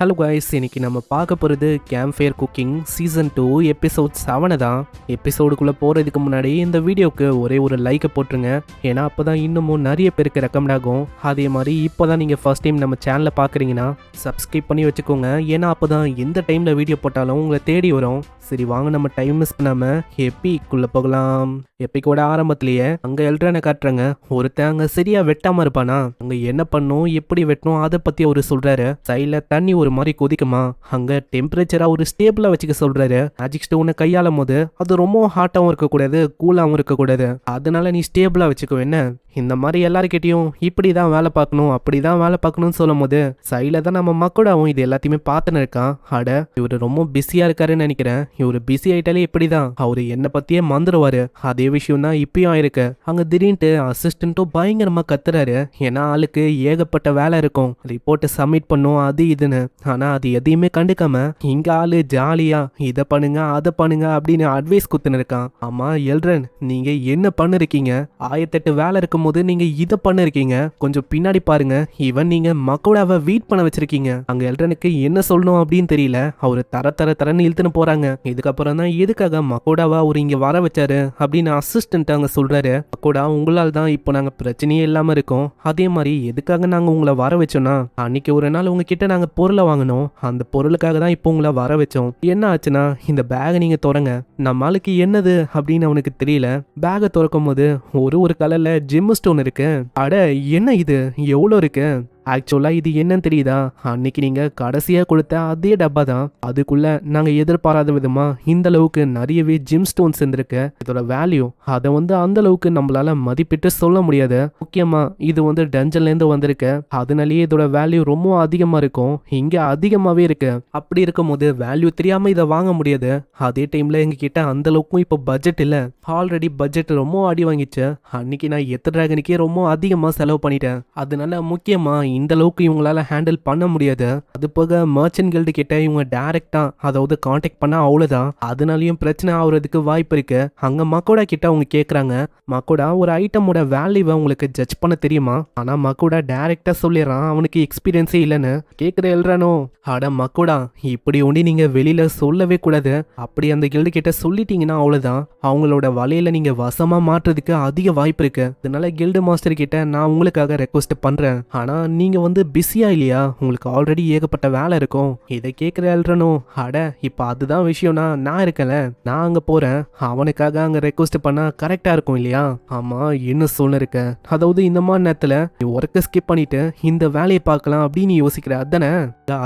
Hello guys, இன்னைக்கு நம்ம பார்க்க போகிறது கேம்ஃபயர் குக்கிங் சீசன் 2 எபிசோட் 7 தான். எபிசோடுக்குள்ளே போகிறதுக்கு முன்னாடி இந்த வீடியோவுக்கு ஒரே ஒரு லைக்கை போட்டுருங்க. ஏன்னா அப்போ தான் இன்னமும் நிறைய பேருக்கு ரெக்கமெண்ட் ஆகும். அதே மாதிரி இப்போ தான் நீங்கள் ஃபர்ஸ்ட் டைம் நம்ம சேனலை பார்க்குறீங்கன்னா சப்ஸ்கிரைப் பண்ணி வச்சுக்கோங்க. ஏன்னா அப்போ தான் எந்த டைமில் வீடியோ போட்டாலும் உங்களை தேடி வரும். சரி வாங்க, நம்ம டைம் மிஸ் பண்ணாமல் எப்பிக்குள்ளே போகலாம். எப்பிக்கோட ஆரம்பத்திலேயே அங்கே எல்ட்ரானை காட்டுறாங்க. ஒருத்தன் அங்கே சரியாக வெட்டாமல் இருப்பானா, அங்கே என்ன பண்ணும் எப்படி வெட்டணும் அதை பற்றி அவர் சொல்கிறாரு. சைடில் தண்ணி ஒரு மாதிரி கொதிக்குமா, அங்கே டெம்பரேச்சராக ஒரு ஸ்டேபிளாக வச்சுக்க சொல்கிறாரு. மேஜிக் ஸ்டோனை கையாளும் போது அது ரொம்ப ஹாட்டாகவும் இருக்கக்கூடாது, கூலாகவும் இருக்கக்கூடாது. அதனால நீ ஸ்டேபிளாக வச்சுக்கோ. என்ன இந்த மாதிரி எல்லாருக்கிட்டையும் இப்படி தான் வேலை பார்க்கணும் அப்படி தான் வேலை பார்க்கணும்னு சொல்லும் போது சைடில் தான் நம்ம மக்களாவும் இது எல்லாத்தையுமே பார்த்துன்னு இருக்கான். அட இவர் ரொம்ப பிஸியாக இருக்காருன்னு நினைக்கிறேன். இவர் பிஸி ஆகிட்டாலே இப்படி தான், அவர் என்னை பற்றியே மறந்துடுவார். அதே விஷயம் தான் இப்பயும் ஆயிருக்கு. அங்கே திடீர்னு அசிஸ்டண்ட்டும் பயங்கரமாக கத்துறாரு. ஏன்னா ஆளுக்கு ஏகப்பட்ட வேலை இருக்கும், ரிப்போர்ட்டை சப்மிட் பண்ணும் அது இதுன்னு. ஆனால் அது எதையுமே கண்டுக்காம இங்கே ஆளு ஜாலியா இதை பண்ணுங்க அதை பண்ணுங்க அப்படின்னு அட்வைஸ் குத்துன்னு இருக்கான். ஆமா எல்ட்ரன், நீங்க என்ன பண்ணிருக்கீங்க? 1008 வேலை இருக்கும் போது நீங்க இதை பண்ணிருக்கீங்க. கொஞ்சம் பின்னாடி பாருங்க, இவன் நீங்க மக்கோடாவை வீட் பண்ண வச்சிருக்கீங்க. அங்க எல்ட்ரனுக்கு என்ன சொல்லணும் அப்படின்னு தெரியல. அவரு தரன்னு இழுத்துன்னு போறாங்க. இதுக்கப்புறம் தான் எதுக்காக மக்கோடாவா அவர் இங்க வர வச்சாரு அப்படின்னு அசிஸ்டன்ட் அங்க சொல்றாரு. மக்கோடா, உங்களால் தான் இப்போ நாங்க பிரச்சனையே இல்லாம இருக்கோம். அதே மாதிரி எதுக்காக நாங்க உங்களை வர வச்சோம்னா, அன்னைக்கு ஒரு நாள் உங்ககிட்ட நாங்க பொருளை வாங்கினோம். அந்த பொருளுக்காக தான் இப்போ உங்களை வர வச்சோம். என்ன ஆச்சுன்னா, இந்த பேகை நீங்க திறங்க. நம்ம ஆளுக்கு என்னது அப்படின்னு அவனுக்கு தெரியல. பேகை திறக்கும் போது ஒரு கலர்ல ஜிம் ஸ்டோன் இருக்கு. அட என்ன இது, எவ்வளோ இருக்கு? ஆக்சுவலா இது என்னன்னு தெரியுதா? அன்னைக்கு நீங்க கடைசியா கொடுத்த அதே டப்பா தான். அதுக்குள்ள நாங்க எதிர்பாராத விதமா இந்த அளவுக்கு நிறையவே ஜிம் ஸ்டோன்ஸ் இருந்திருக்கு. இதோட வேல்யூ அதை அந்த அளவுக்கு நம்மளால மதிப்பிட்டு சொல்ல முடியாது. முக்கியமா இது டஞ்சன்ல இருந்து வந்திருக்கு. அதனாலேயே இதோட வேல்யூ ரொம்ப அதிகமா இருக்கும். இங்க அதிகமாவே இருக்கு. அப்படி இருக்கும் போது வேல்யூ தெரியாம இதை வாங்க முடியாது. அதே டைம்ல எங்க கிட்ட அந்த அளவுக்கும் இப்போ பட்ஜெட் இல்ல. ஆல்ரெடி பட்ஜெட் ரொம்ப அடி வாங்கிச்சு. அன்னைக்கு நான் எத்த டிராகனுக்கே ரொம்ப அதிகமா செலவு பண்ணிட்டேன். அதனால முக்கியமா இந்த அளவுக்கு இவங்களால ஹேண்டில் பண்ண முடியாது. அது போக மர்ச்சன்ட் கில்டு கிட்ட இவங்க டைரக்டா கான்டாக்ட் பண்ணா அவ்வளவுதான். அதனாலயும் பிரச்சனை ஆகுறதுக்கு வாய்ப்பு இருக்கு. அங்க மக்கோடா கிட்ட அவங்க கேக்குறாங்க, மக்கோடா ஒரு ஐட்டமோட வேல்யூவை உங்களுக்கு ஜட்ஜ் பண்ண தெரியுமா? ஆனா மக்கோடா டைரக்டா சொல்லிடுறான் அவனுக்கு எக்ஸ்பீரியன்ஸே இல்லைன்னு. கேக்குற எல்றானோ, அட மக்கோடா, இப்படி ஒண்டி நீங்க வெளியில சொல்லவே கூடாது. அப்படி அந்த கில்டு கிட்ட சொல்லிட்டீங்கன்னா அவ்வளவுதான், அவங்களோட வலையில நீங்க வசமா மாற்றுறதுக்கு அதிக வாய்ப்பு இருக்கு. அதனால கில்டு மாஸ்டர் கிட்ட நான் உங்களுக்காக ரெக்வஸ்ட் பண்றேன். ஆனா நீங்க பிஸியா இல்லையா? உங்களுக்கு ஆல்ரெடி ஏகப்பட்ட வேலை இருக்கும். இதை கேட்கிற எல்றனும், அட இப்ப அதுதான் விஷயம்னா நான் இருக்கல, நான் அங்க போறேன். அவனுக்காக அங்க ரெக்வஸ்ட் பண்ணா கரெக்டா இருக்கும் இல்லையா? ஆமா, என்ன சொல்லிருக்க? இந்த மாதிரி நேரத்துல நீ ஒர்க்கை ஸ்கிப் பண்ணிட்டு இந்த வேலையை பார்க்கலாம் அப்படின்னு யோசிக்கிற அதானே?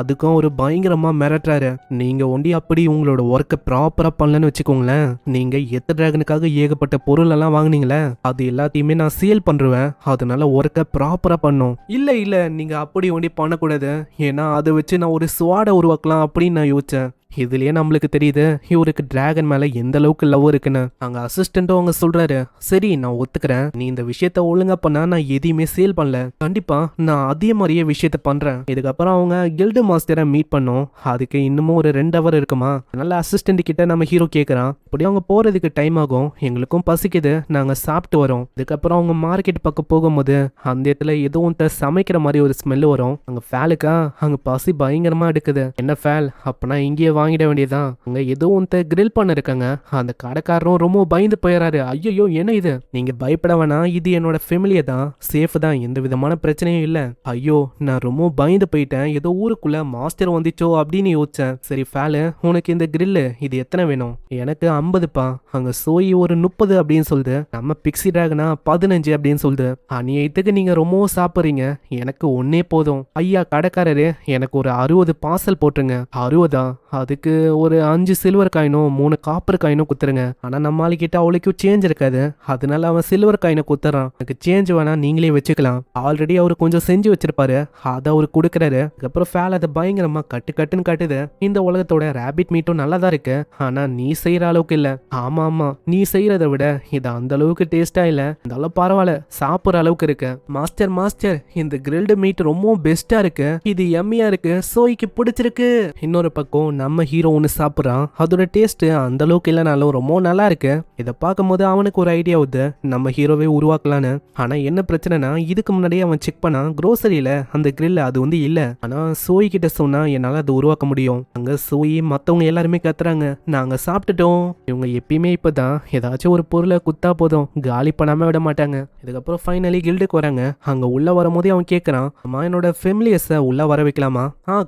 அதுக்கும் ஒரு பயங்கரமா மிரட்டுறாரு. நீங்க ஒண்டி அப்படி உங்களோட ஒர்க்கை ப்ராப்பரா பண்ணலன்னு வச்சுக்கோங்களேன், நீங்க எத்த டிராகனுக்காக ஏகப்பட்ட பொருள் எல்லாம் வாங்கினீங்களே அது எல்லாத்தையுமே நான் சேல் பண்றேன். அதனால ஒர்க்கை ப்ராப்பரா பண்ணும். இல்ல நீங்க அப்படி ஒண்டி பண்ணக்கூடாது. ஏன்னா அதை வச்சு நான் ஒரு ஸ்வாடை உருவாக்கலாம் அப்படின்னு நான் யோசிச்சேன். இதுலயே நம்மளுக்கு தெரியுது இவருக்கு டிராகன் மேல எந்த அளவுக்கு லவ் இருக்குன்னு. அங்க அசிஸ்டன்ட்டும் அவங்க சொல்றாரு, சரி நான் ஒத்துக்கிறேன், நீ இந்த விஷயத்த ஒழுங்கா பண்ணா நான் எதையுமே சேல் பண்ணல, கண்டிப்பா நான் அதே மாதிரியே விஷயத்த பண்றேன். இதுக்கப்புறம் அவங்க கில்டு மாஸ்டரை மீட் பண்ணோம். அதுக்கு இன்னமும் ஒரு 2 ஹவர் இருக்குமா. அதனால அசிஸ்டன்ட் கிட்ட நம்ம ஹீரோ கேட்கறான், அப்படி அவங்க போறதுக்கு டைம் ஆகும், எங்களுக்கும் பசிக்குது, நாங்க சாப்பிட்டு வரோம். இதுக்கப்புறம் அவங்க மார்க்கெட் பக்கம் போகும்போது அந்த இடத்துல எதுவும் சமைக்கிற மாதிரி ஒரு ஸ்மெல் வரும். அங்க ஃபேலுக்கா அங்க பசி பயங்கரமா எடுக்குது. என்ன ஃபேல், அப்பனா இங்கேயே வாங்கிட வேண்டியதான். அங்க எதுவும் கிரில் பண்ண இருக்காங்க. அந்த கடைக்காரரும் ரொம்ப பயந்து போயிடாரு. ஐயோ என்ன இது? நீங்க பயப்பட வேணாம், இது என்னோட ஃபேமிலியை தான், சேஃப் தான், எந்த விதமான பிரச்சனையும் இல்ல. ஐயோ நான் ரொம்ப பயந்து போயிட்டேன், ஏதோ ஊருக்குள்ள மாஸ்டர் வந்துச்சோ அப்படின்னு யோசிச்சேன். சரி ஃபேலு, உனக்கு இந்த கிரில் இது எத்தனை வேணும்? எனக்கு 50பா. அங்க சோயி ஒரு 30 அப்படின்னு சொல்லுது. நம்ம பிக்ஸி டிராகனா 15 அப்படின்னு சொல்லுது. அநியாயத்துக்கு நீங்க ரொம்பவும் சாப்பிடுறீங்க, எனக்கு ஒன்னே போதும். ஐயா கடைக்காரரு, எனக்கு ஒரு 60 பார்சல் போட்டுருங்க. 60ஆ? அதுக்கு ஒரு 5 சில்வர் காயினும் 3 காப்பர் காயினும் குத்துருங்க. ஆனா நம்ம ஆளுக்கிட்ட அவளுக்கும் சேஞ்ச் இருக்காது. அதனால அவன் சில்வர் காயினை குத்துறான். எனக்கு சேஞ்ச் வேணா நீங்களே வச்சுக்கலாம். ஆல்ரெடி அவரு கொஞ்சம் செஞ்சு வச்சிருப்பாரு, அதை அவரு கொடுக்குறாரு. அதுக்கப்புறம் ஃபேல் அதை பயங்கரமா கட்டுன்னு காட்டுது. இந்த உலகத்தோட ரேபிட் மீட்டும் நல்லா தான் இருக்கு, ஆனா நீ செய்யற அளவுக்கு இல்ல. ஆமா நீ செய்யறத விட இது அந்த அளவுக்கு டேஸ்டா இல்ல, இருந்தாலும் பரவாயில்ல, சாப்பிடுற அளவுக்கு இருக்கு. மாஸ்டர் இந்த கிரில்டு மீட் ரொம்ப பெஸ்டா இருக்கு, இது எம்மியா இருக்கு, சோய்க்கு பிடிச்சிருக்கு. இன்னொரு பக்கம் நம்ம நம்ம ஹீரோ ஒன்று சாப்பிட்றான். அதோட டேஸ்ட் அந்த அளவுக்கு இல்லைனாலும் ரொம்ப நல்லா இருக்கு. இதை பார்க்கும்போது அவனுக்கு ஒரு ஐடியா வருது, நம்ம ஹீரோவே உருவாக்கலான்னு. ஆனா என்ன பிரச்சனைனா, இதுக்கு முன்னாடியே அவன் செக் பண்ணா குரோசரியில அந்த கிரில் அது வந்து இல்ல. ஆனா சோய் கிட்ட சொன்னா என்னால அது உருவாக்க முடியும். அங்க சோய் மத்தவங்க எல்லாருமே கத்துறாங்க, நாங்க சாப்பிட்டுட்டோம். இவங்க எப்பயுமே இப்பதான் ஏதாச்சும் ஒரு பொருளை குத்தா போதும், காலி பண்ணாம விட மாட்டாங்க. இதுக்கப்புறம் ஃபைனலி கில்டுக்கு வராங்க. அங்க உள்ள வரும்போதே அவன் கேட்கறான், அம்மா என்னோட ஃபெமிலியர்ஸை உள்ள வர வைக்கலாமா?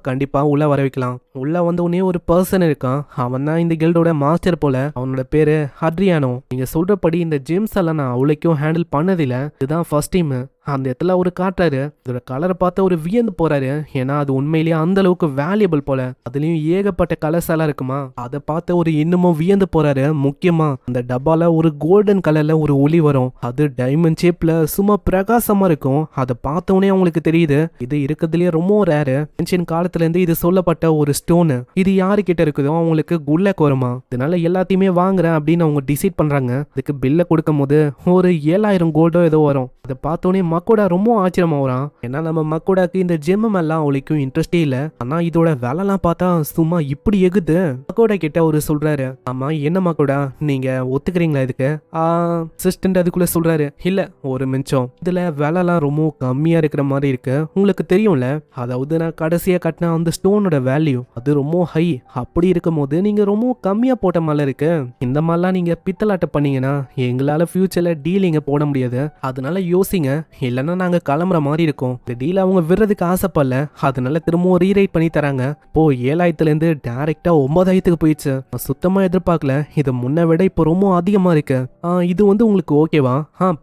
கண்டிப்பா உள்ள வர வைக்கலாம். உள்ள வந்த உடனே ஒரு பர்சன் இருக்கான், அவன் தான் இந்த கில்டோட மாஸ்டர் போல. அவனோட பேரு ஹட்ரியானோ. நீங்க சொல்றபடி இந்த ஜேம்ஸ் எல்லாம் நான் அவ்வளோக்கும் ஹேண்டில் பண்ணதில்ல, இதுதான் ஃபர்ஸ்ட் டைம். அந்த இடத்துல அவரு காட்டுறாரு. இதோட கலரை பார்த்து ஒரு வியந்து போறாரு. ஏன்னா அது உண்மையிலேயே அந்த அளவுக்கு வேல்யூபிள் போல. அதுலயும் ஏகப்பட்ட கலர்ஸ் எல்லாம் இருக்குமா, அதை பார்த்து ஒரு இன்னமும் வியந்து போறாரு. முக்கியமா அந்த டப்பால ஒரு கோல்டன் கலர்ல ஒரு ஒளி வரும். அது டைமண்ட் ஷேப்ல சும்மா பிரகாசமா இருக்கும். அதை பார்த்தோன்னே அவங்களுக்கு தெரியுது இது இருக்கிறதுலயே ரொம்ப ரேரு. ஏன்ஷியன் காலத்துல இருந்து இது சொல்லப்பட்ட ஒரு ஸ்டோனு. இது யாரு கிட்ட இருக்குதோ அவங்களுக்கு குல்லக் வருமா. இதனால எல்லாத்தையுமே வாங்குறேன் அப்படின்னு அவங்க டிசைட் பண்றாங்க. இதுக்கு பில்ல கொடுக்கும் போது ஒரு 7000 கோல்டோ ஏதோ வரும். அதை பார்த்தோன்னே மக்கோடா ரொம்ப ஆச்சரியமா வரான். ஏன்னா நம்ம மக்கோடாக்கு இந்த ஜெம் எல்லாம் அவளுக்கும் இன்ட்ரெஸ்டே இல்ல. ஆனா இதோட வேலைலாம் பார்த்தா சும்மா இப்படி எகுது. மக்கோடா கிட்ட அவரு சொல்றாரு, ஆமா என்ன மக்கோடா நீங்க ஒத்துக்கிறீங்களா இதுக்கு? அசிஸ்டன்ட் அதுக்குள்ள சொல்றாரு, இல்ல ஒரு நிமிஷம், இதுல வேலைலாம் ரொம்ப கம்மியா இருக்கிற மாதிரி இருக்கு, உங்களுக்கு தெரியும்ல. அதாவது நான் கடைசியா கட்டின அந்த ஸ்டோனோட வேல்யூ அது ரொம்ப ஹை. அப்படி இருக்கும் போது நீங்க ரொம்ப கம்மியா போட்ட மாதிரி இருக்கு. இந்த மாதிரிலாம் நீங்க பித்தலாட்ட பண்ணீங்கன்னா எங்களால ஃபியூச்சர்ல டீல் இங்க போட முடியாது. அதனால யோசிங்க, இல்லைன்னா நாங்க கிளம்புற மாதிரி இருக்கும். இந்த டீல் அவங்க விடுறதுக்கு ஆசைப்படல. அதனால திரும்பவும் ரீரைட் பண்ணி தராங்க. இப்போ 7000ல இருந்து டைரக்டா 9000க்கு போயிடுச்சு. சுத்தமா எதிர்பார்க்கல. இது முன்ன விட இப்போ ரொம்ப அதிகமா இருக்கு. இது வந்து உங்களுக்கு ஓகேவா?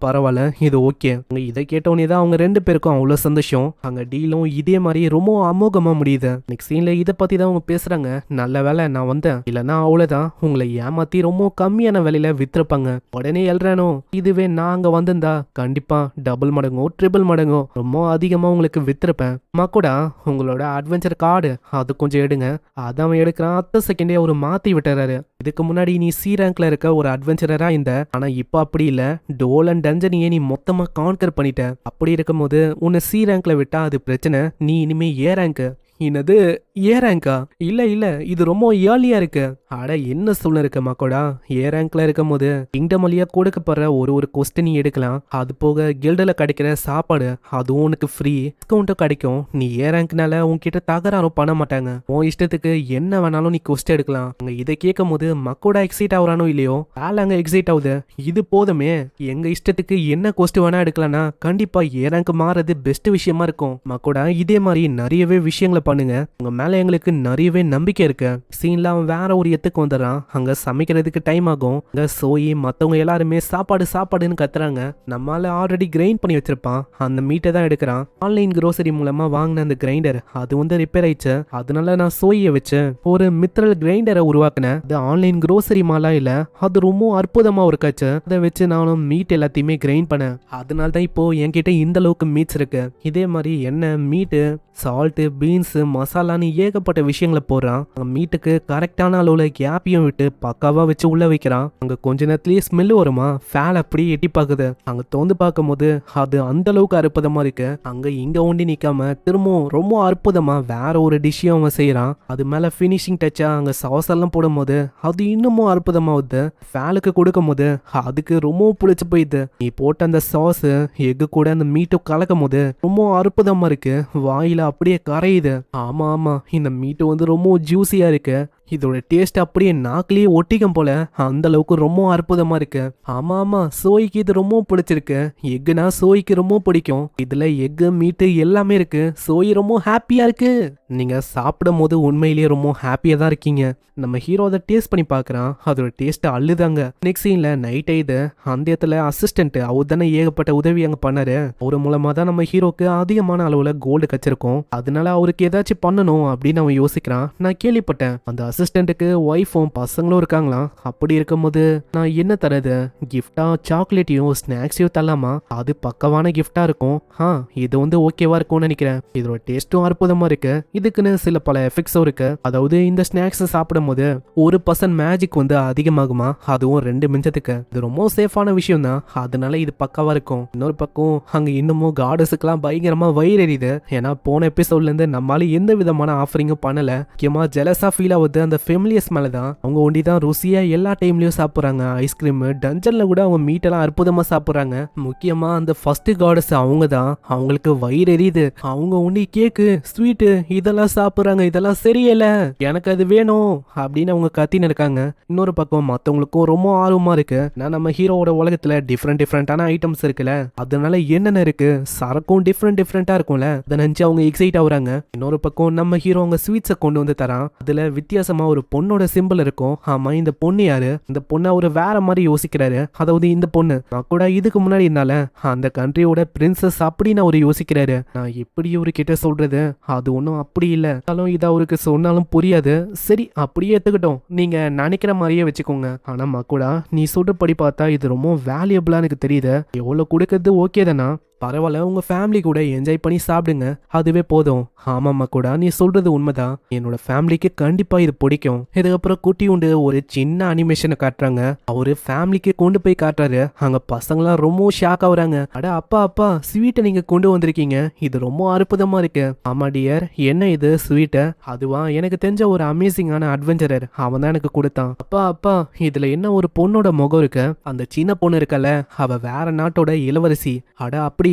பரவாயில்ல, இது ஓகே. இதை கேட்டோன்னே தான் அவங்க ரெண்டு பேருக்கும் அவ்வளவு சந்தோஷம். அங்க டீலும் இதே மாதிரி ரொம்ப அமோகமா முடியுது. நெக்ஸ்ட் சீன்ல இதை பத்தி தான் அவங்க பேசுறாங்க. நல்ல வேலை நான் வந்தேன், இல்லைன்னா அவ்வளவுதான், உங்களை ஏமாத்தி ரொம்ப கம்மியான விலையில வித்துருப்பாங்க. உடனே எழுறானோ, இதுவே நான் அங்க வந்திருந்தா கண்டிப்பா டபுள் மடங்கோ ட்ரிபிள் மடங்கோ ரொம்ப அதிகமா உங்களுக்கு வித்திருப்பேன். மக்கோடா உங்களோட அட்வென்ச்சர் கார்டு அது கொஞ்சம் எடுங்க. அதான் அவன் எடுக்கிறான். 10 செகண்டே ஒரு மாத்தி விட்டுறாரு. இதுக்கு முன்னாடி நீ சி ரேங்க்ல இருக்க ஒரு அட்வென்ச்சரரா இந்த, ஆனா இப்ப அப்படி இல்ல, டோல் அண்ட் டஞ்சனையே நீ மொத்தமா கான்கர் பண்ணிட்ட. அப்படி இருக்கும் போது உன்னை சி ரேங்க்ல விட்டா அது பிரச்சனை, நீ இனிமே ஏ ரேங்க். என்னது ஏ ரேங்கா? இல்ல இல்ல, இது ரொம்ப ஏர்லியா இருக்கு. அட என்ன சொல்ல இருக்க மக்கோடா, ஏ ரேங்க்ல இருக்கும் போது கிங்டம் வழியா கொடுக்கப்படுற ஒரு கொஸ்டின் நீ எடுக்கலாம். அது போக கில்டில் கிடைக்கிற சாப்பாடு அதுவும் உனக்கு ஃப்ரீ டிஸ்கவுண்ட்டும் கிடைக்கும். நீ ஏ ரேங்க்னால உன்கிட்ட தகராறும் பண்ண மாட்டாங்க. உன் இஷ்டத்துக்கு என்ன வேணாலும் நீ கொஸ்டின் எடுக்கலாம். அங்க இதை கேட்கும் போது மக்கோடா எக்ஸைட் ஆகுறானோ இல்லையோ, வேலை அங்க எக்ஸைட் ஆகுது. இது போதுமே, எங்க இஷ்டத்துக்கு என்ன கொஸ்டின் வேணா எடுக்கலாம்னா கண்டிப்பா ஏ ரேங்க் மாறது பெஸ்ட் விஷயமா இருக்கும். மக்கோடா இதே மாதிரி நிறையவே விஷயங்களை பண்ணுங்க, உங்க மேல எங்களுக்கு நிறையவே நம்பிக்கை இருக்கு. சீன்ல அவன் வேற ஒரு இடத்துக்கு வந்துடுறான். அங்க சமைக்கிறதுக்கு டைம் ஆகும். அங்க சோய் மத்தவங்க எல்லாருமே சாப்பாடு சாப்பாடுன்னு கத்துறாங்க. நம்மால ஆல்ரெடி கிரைண்ட் பண்ணி வச்சிருப்பான், அந்த மீட்டை தான் எடுக்கிறான். ஆன்லைன் grocery மூலமா வாங்கின அந்த கிரைண்டர் அது வந்து ரிப்பேர் ஆயிடுச்சு. அதனால நான் சோயை வச்சு ஒரு மித்ரல் கிரைண்டரை உருவாக்குனேன். அது ஆன்லைன் grocery மாலா இல்ல, அது ரொம்ப அற்புதமா இருக்காச்சு. அதை வச்சு நானும் மீட் எல்லாத்தையுமே கிரைண்ட் பண்ணேன். அதனால தான் இப்போ என்கிட்ட இந்த அளவுக்கு மீட்ஸ் இருக்கு. இதே மாதிரி எண்ணெய், மீட்டு, சால்ட்டு, பீன்ஸ், மசாலான்னு ஏகப்பட்ட விஷயங்களை போடுறான். அங்க மீட்டுக்கு கரெக்டான அளவுல கேப்பையும் விட்டு பக்காவா வச்சு உள்ள வைக்கிறான். அங்க கொஞ்ச நேரத்திலேயே ஸ்மெல் வருமா, ஃபேல் அப்படியே எட்டி பாக்குது. அங்க தோந்து பார்க்கும் போது அது அந்த அளவுக்கு அற்புதமா இருக்கு. அங்க இங்க ஒண்டி நிக்காம திரும்பவும் ரொம்ப அற்புதமா வேற ஒரு டிஷ்ஷையும் அவன் செய்யறான். அது மேல பினிஷிங் டச்சா அங்க சாஸ் எல்லாம் போடும் போது அது இன்னமும் அற்புதமா வருது. ஃபேலுக்கு கொடுக்கும் போது அதுக்கு ரொம்ப பிடிச்சு போயிடுது. நீ போட்ட அந்த சாஸ் எக்கு கூட அந்த மீட்டும் கலக்கும் போது ரொம்ப அற்புதமா இருக்கு. வாயில அப்படியே கரையுது. ஆமா ஆமா, இந்த மீட்டு வந்து ரொம்ப ஜூசியா இருக்கு. இதோட டேஸ்ட் அப்படியே நாக்கிலேயே ஒட்டிக்கும் போல, அந்த அளவுக்கு ரொம்ப அற்புதமா இருக்கு. ஆமா ஆமா, சோய்க்கு இது ரொம்ப பிடிச்சிருக்கு. எக்குனா சோய்க்கு ரொம்ப பிடிக்கும். இதுல எக்கு, மீட்டு எல்லாமே இருக்கு. சோய் ரொம்ப ஹாப்பியா இருக்கு. நீங்க சாப்பிடும் போது உண்மையிலேயே ரொம்ப ஹாப்பியா தான் இருக்கீங்க. நம்ம ஹீரோ அதை டேஸ்ட் பண்ணி பாக்குறான். அதோட டேஸ்ட் அள்ளுதாங்க. நெக்ஸ்ட் சீன்ல நைட் ஆயுது. அந்த இடத்துல அசிஸ்டன்ட் அவர் தானே ஏகப்பட்ட உதவி அங்க பண்ணாரு. அவர் மூலமா தான் நம்ம ஹீரோக்கு அதிகமான அளவுல கோல்டு கிடைச்சிருக்கும். அதனால அவருக்கு ஏதாச்சும் பண்ணணும் அப்படின்னு அவன் யோசிக்கிறான். நான் கேள்விப்பட்டேன் அந்த அசிஸ்டன்ட்டுக்கு ஒய்ஃபும் பசங்களும் இருக்காங்களாம். அப்படி இருக்கும்போது நான் என்ன தரது, கிஃப்டா சாக்லேட்டையும் ஸ்நாக்ஸையும் தரலாமா? அது பக்கவான கிஃப்டா இருக்கும். இது வந்து ஓகேவா இருக்கும்னு நினைக்கிறேன். இதோட டேஸ்டும் அற்புதமா இருக்கு. இதுக்குன்னு சில பல எஃபெக்ட்ஸும் இருக்கு. அதாவது இந்த ஸ்நாக்ஸ் சாப்பிடும் போது 1% மேஜிக் வந்து அதிகமாகுமா, அதுவும் 2 நிமிஷத்துக்கு. இது ரொம்ப சேஃபான விஷயம் தான். அதனால இது பக்காவா இருக்கும். இன்னொரு பக்கம் அங்க இன்னமும் கார்டஸுக்கெல்லாம் பயங்கரமா வயிறு எரியுது. ஏன்னா போன எபிசோட்ல இருந்து நம்மளால எந்த விதமான ஆஃபரிங்கும் பண்ணல. முக்கியமா ஜெலஸா ஃபீல் ஆகுது அந்த ஃபெமிலியர்ஸ் மேல தான். அவங்க ஒண்டி தான் ருசியா எல்லா டைம்லயும் சாப்பிடுறாங்க. ஐஸ்கிரீம் டஞ்சன்ல கூட அவங்க மீட் எல்லாம் அற்புதமா சாப்பிடுறாங்க. முக்கியமா அந்த ஃபர்ஸ்ட் காடஸ் அவங்க தான். அவங்களுக்கு வயிறு எரியுது. அவங்க ஒண்டி கேக்கு ஸ்வீட்டு இதெல்லாம் சாப்பிடுறாங்க. இதெல்லாம் சரியில்ல, எனக்கு அது வேணும் அப்படின்னு அவங்க கத்தின்னு இருக்காங்க. இன்னொரு பக்கம் மத்தவங்களுக்கும் ரொம்ப ஆர்வமா இருக்கு. நான் நம்ம ஹீரோவோட உலகத்துல டிஃப்ரெண்டான ஐட்டம்ஸ் இருக்குல்ல, அதனால என்னென்ன இருக்கு, சரக்கும் டிஃப்ரெண்டா இருக்கும்ல, அதை நினைச்சு அவங்க எக்ஸைட் ஆகுறாங்க. இன்னொரு பக்கம் நம்ம ஹீரோ அவங்க ஸ்வீட்ஸை கொண்டு வந்து தரான். அதுல வித்தியாசமா ஒரு பொண்ணோட சிம்பிள் இருக்கும். ஆமா, இந்த பொண்ணு யாரு, இந்த பொண்ணை ஒரு வேற மாதிரி யோசிக்கிறாரு. அதாவது இந்த பொண்ணு நான் கூட இதுக்கு முன்னாடி இருந்தால அந்த கண்ட்ரியோட பிரின்சஸ் அப்படின்னு அவரு யோசிக்கிறாரு. நான் எப்படி ஒரு கிட்ட சொல்றது, அது ஒன்றும் அப்படி இல்லை, இதை அவருக்கு சொன்னாலும் புரியாது. சரி அப்படியே எடுத்துக்கிட்டோம், நீங்க நினைக்கிற மாதிரியே வச்சுக்கோங்க. ஆனா மக்கூடா, நீ சொல்றபடி பார்த்தா இது ரொம்ப வேல்யூபிளா எனக்கு தெரியுது. எவ்வளவு கொடுக்கறது ஓகே தானா, பரவாயில்ல, உங்க ஃபேமிலி கூட என்ஜாய் பண்ணி சாப்பிடுங்க, அதுவே போதும். ஆமாம்மா கூட நீ சொல்றது உண்மைதான், என்னோட ஃபேமிலிக்கு கண்டிப்பா இது பிடிக்கும். இதுக்கப்புறம் குட்டி உண்டு ஒரு சின்ன அனிமேஷனை காட்டுறாங்க. அவரு ஃபேமிலிக்கு கொண்டு போய் காட்டுறாரு. அங்க பசங்களாம் ரொம்ப ஷாக் ஆகுறாங்க. அட அப்பா ஸ்வீட்டை நீங்க கொண்டு வந்திருக்கீங்க, இது ரொம்ப அற்புதமா இருக்கு. ஆமா டியர், என்ன இது ஸ்வீட்டை? அதுவா, எனக்கு தெரிஞ்ச ஒரு அமேசிங்கான அட்வென்ச்சரர், அவன் தான் எனக்கு கொடுத்தான். அப்பா இதுல என்ன ஒரு பொண்ணோட முகம் இருக்கு, அந்த சின்ன பொண்ணு இருக்கல, அவ வேற நாட்டோட இளவரசி. அட அப்படி,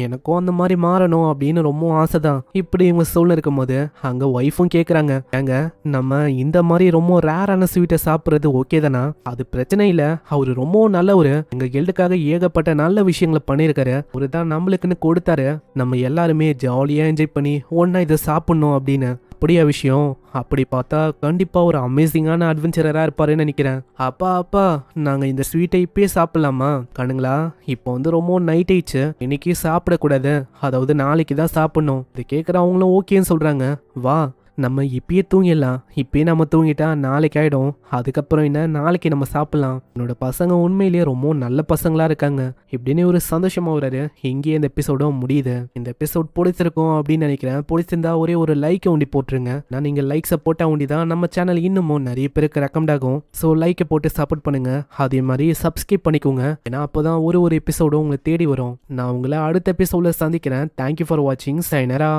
எனக்கும் அந்த மாதிரி மாறணும் அப்படின்னு ரொம்ப ஆசைதான். இப்படி இவங்க சொல்ல இருக்கும் போது அங்க ஒய்ஃபும் கேக்குறாங்க, ஏங்க நம்ம இந்த மாதிரி ரொம்ப ரேரான ஸ்வீட்டை சாப்பிடுறது ஓகே தானா? அது பிரச்சனை இல்ல, அவரு ரொம்ப நல்லவரு, எங்க கில்டுக்காக ஏகப்பட்ட நல்ல விஷயங்களை பண்ணிருக்காரு, அவரு தான் நம்மளுக்குன்னு கொடுத்தாரு, நம்ம எல்லாருமே ஜாலியா என்ஜாய் பண்ணி ஒன்னா இதை சாப்பிடணும் அப்படின்னு. அப்படியா விஷயம்? அப்படி பார்த்தா கண்டிப்பா ஒரு அமேசிங்கான அட்வென்ச்சரரா இருப்பாருன்னு நினைக்கிறேன். அப்பா நாங்க இந்த ஸ்வீட்டை இப்பயே சாப்பிடலாமா? கண்ணுங்களா, இப்போ வந்து ரொம்ப நைட் ஆயிடுச்சு, இன்னைக்கு சாப்பிடக்கூடாது, அதாவது நாளைக்கு தான் சாப்பிடணும். இது கேட்குற அவங்களும் ஓகேன்னு சொல்றாங்க. வா நம்ம இப்பயே தூங்கிடலாம், இப்பயே நம்ம தூங்கிட்டா நாளைக்கு ஆயிடும், அதுக்கப்புறம் என்ன, நாளைக்கு நம்ம சாப்பிடலாம். என்னோட பசங்க உண்மையிலேயே ரொம்ப நல்ல பசங்களா இருக்காங்க இப்படின்னு ஒரு சந்தோஷமா வராரு. இங்கேயே இந்த எபிசோடும் முடியுது. இந்த எபிசோட் பிடிச்சிருக்கும் அப்படின்னு நினைக்கிறேன். பிடிச்சிருந்தா ஒரே ஒரு லைக்கை ஒண்டி போட்டுருங்க. நான் நீங்க லைக்ஸை போட்டா ஒண்டி தான் நம்ம சேனல் இன்னமும் நிறைய பேருக்கு ரெக்கமெண்ட் ஆகும். ஸோ லைக்கை போட்டு சப்போர்ட் பண்ணுங்க. அதே மாதிரி சப்ஸ்கிரைப் பண்ணிக்கோங்க, ஏன்னா அப்போதான் ஒரு எபிசோடும் உங்களை தேடி வரும். நான் உங்களை அடுத்த எபிசோட்ல சந்திக்கிறேன். தேங்க்யூ ஃபார் வாட்சிங். சைனரா.